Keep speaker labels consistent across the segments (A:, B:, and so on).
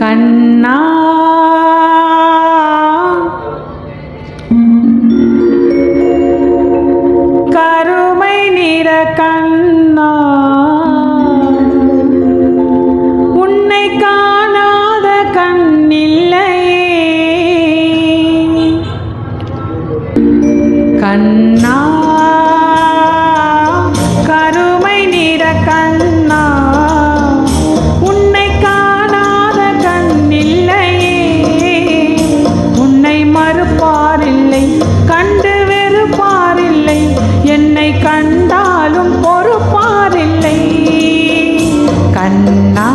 A: கண்ணா கருமை நிற கண்ணா உன்னை காணாத கண்ணில்லையே கண்ணா கருமை நிற கண்ணா உன்னை காணாத கண்ணில்லையே உன்னை மறுப்பாரில்லை கண்டு வெறுப்பாரில்லை என்னை கண்டாலும் பொறுப்பாரில்லை கண்ணா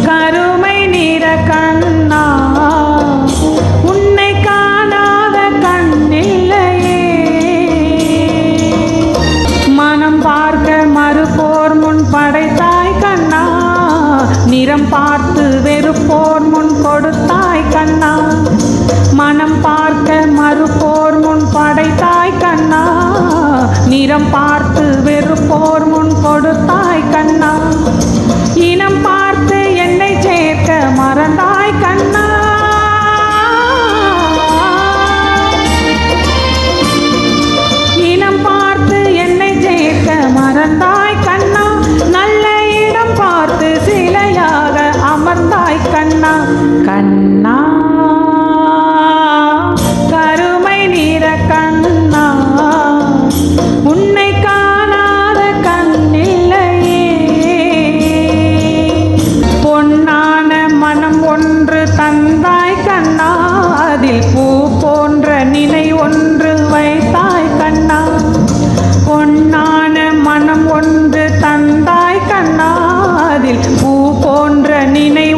A: கருமை நிற கண்ணா உன்னை காணாத கண்ணில்லையே மனம் பார்க்க மறுப்போர் முன் படைத்தாய் கண்ணா நிறம் பார்த்து வெறுப்போர் முன் கொடுத்தாய் கண்ணா மனம் பார்க்க மறுப்போர் முன் படைத்தாய் கண்ணா நிறம் பார்த்து வெறுப்போர் முன் கொடுத்தாய் கண்ணா இனம் பார்த்து என்னை சேர்க்க மறந்தாய் கண்ணா இனம் பார்த்து என்னை சேர்க்க மறந்தாய் கண்ணா நல்ல இடம் பார்த்து சிலையாக அமர்ந்தாய் கண்ணா கண்ணா கருமை நிற கண்ணா உன்னை காணாத கண்ணில்லையே பொன்னான மனம் ஒன்று தந்தாய் கண்ணா அதில் பூ போன்ற நினை ஒன்று வைத்தாய் கண்ணா பொன்னான மனம் ஒன்று தந்தாய் கண்ணா அதில் பூ போன்ற நினை